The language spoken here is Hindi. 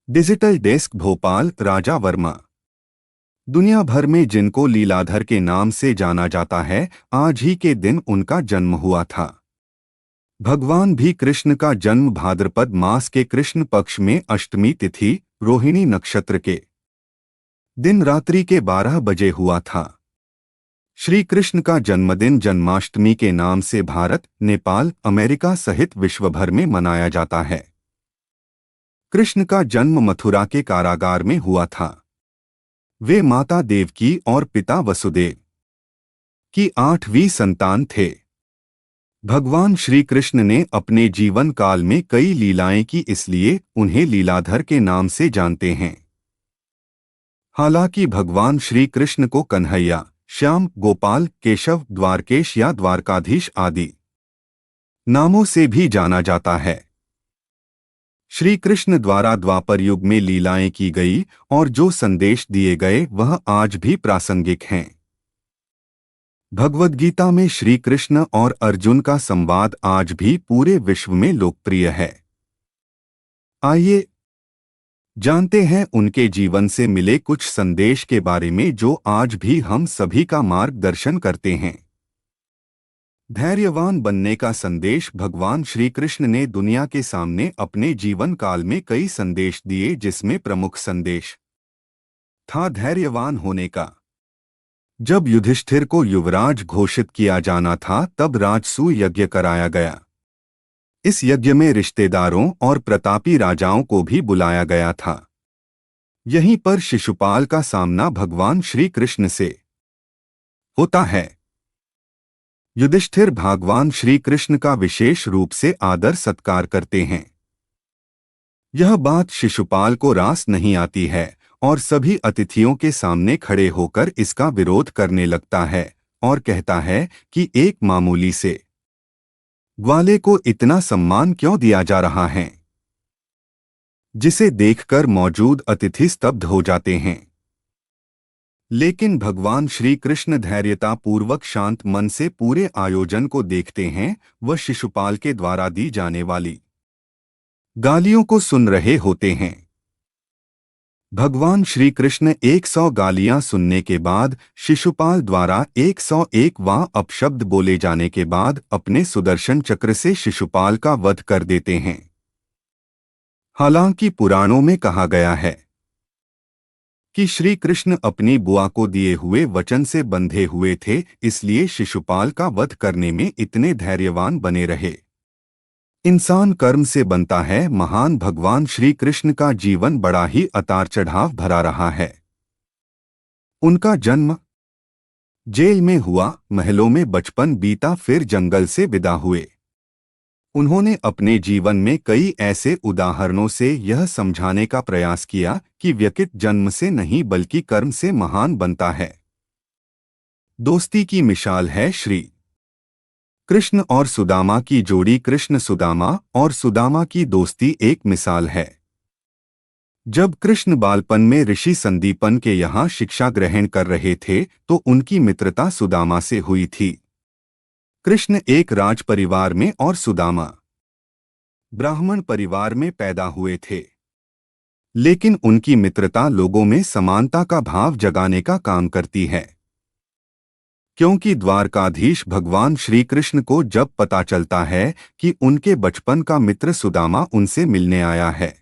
डिजिटल डेस्क भोपाल राजा वर्मा। दुनिया भर में जिनको लीलाधर के नाम से जाना जाता है, आज ही के दिन उनका जन्म हुआ था। भगवान भी कृष्ण का जन्म भाद्रपद मास के कृष्ण पक्ष में अष्टमी तिथि रोहिणी नक्षत्र के दिन रात्रि के 12 बजे हुआ था। श्री कृष्ण का जन्मदिन जन्माष्टमी के नाम से भारत, नेपाल, अमेरिका सहित विश्वभर में मनाया जाता है। कृष्ण का जन्म मथुरा के कारागार में हुआ था। वे माता देवकी और पिता वसुदेव की 8वीं संतान थे। भगवान श्री कृष्ण ने अपने जीवन काल में कई लीलाएं की, इसलिए उन्हें लीलाधर के नाम से जानते हैं। हालांकि भगवान श्री कृष्ण को कन्हैया, श्याम, गोपाल, केशव, द्वारकेश या द्वारकाधीश आदि नामों से भी जाना जाता है। श्री कृष्ण द्वारा द्वापर युग में लीलाएं की गई और जो संदेश दिए गए वह आज भी प्रासंगिक हैं। भगवद गीता में श्री कृष्ण और अर्जुन का संवाद आज भी पूरे विश्व में लोकप्रिय है। आइए जानते हैं उनके जीवन से मिले कुछ संदेश के बारे में जो आज भी हम सभी का मार्गदर्शन करते हैं। धैर्यवान बनने का संदेश। भगवान श्री कृष्ण ने दुनिया के सामने अपने जीवन काल में कई संदेश दिए, जिसमें प्रमुख संदेश था धैर्यवान होने का। जब युधिष्ठिर को युवराज घोषित किया जाना था, तब राजसूय यज्ञ कराया गया। इस यज्ञ में रिश्तेदारों और प्रतापी राजाओं को भी बुलाया गया था। यहीं पर शिशुपाल का सामना भगवान श्री कृष्ण से होता है। युधिष्ठिर भगवान श्री कृष्ण का विशेष रूप से आदर सत्कार करते हैं। यह बात शिशुपाल को रास नहीं आती है और सभी अतिथियों के सामने खड़े होकर इसका विरोध करने लगता है और कहता है कि एक मामूली से ग्वाले को इतना सम्मान क्यों दिया जा रहा है, जिसे देखकर मौजूद अतिथि स्तब्ध हो जाते हैं। लेकिन भगवान श्री कृष्ण धैर्यता पूर्वक शांत मन से पूरे आयोजन को देखते हैं। वह शिशुपाल के द्वारा दी जाने वाली गालियों को सुन रहे होते हैं। भगवान श्री कृष्ण 100 गालियां सुनने के बाद शिशुपाल द्वारा 101वां अपशब्द बोले जाने के बाद अपने सुदर्शन चक्र से शिशुपाल का वध कर देते हैं। हालांकि पुराणों में कहा गया है कि श्री कृष्ण अपनी बुआ को दिए हुए वचन से बंधे हुए थे, इसलिए शिशुपाल का वध करने में इतने धैर्यवान बने रहे। इंसान कर्म से बनता है महान। भगवान श्री कृष्ण का जीवन बड़ा ही उतार चढ़ाव भरा रहा है। उनका जन्म जेल में हुआ, महलों में बचपन बीता, फिर जंगल से विदा हुए। उन्होंने अपने जीवन में कई ऐसे उदाहरणों से यह समझाने का प्रयास किया कि व्यक्ति जन्म से नहीं बल्कि कर्म से महान बनता है। दोस्ती की मिसाल है श्री कृष्ण और सुदामा की जोड़ी। कृष्ण सुदामा और सुदामा की दोस्ती एक मिसाल है। जब कृष्ण बालपन में ऋषि संदीपन के यहाँ शिक्षा ग्रहण कर रहे थे तो उनकी मित्रता सुदामा से हुई थी। कृष्ण एक राज परिवार में और सुदामा ब्राह्मण परिवार में पैदा हुए थे, लेकिन उनकी मित्रता लोगों में समानता का भाव जगाने का काम करती है। क्योंकि द्वारकाधीश भगवान श्री कृष्ण को जब पता चलता है कि उनके बचपन का मित्र सुदामा उनसे मिलने आया है,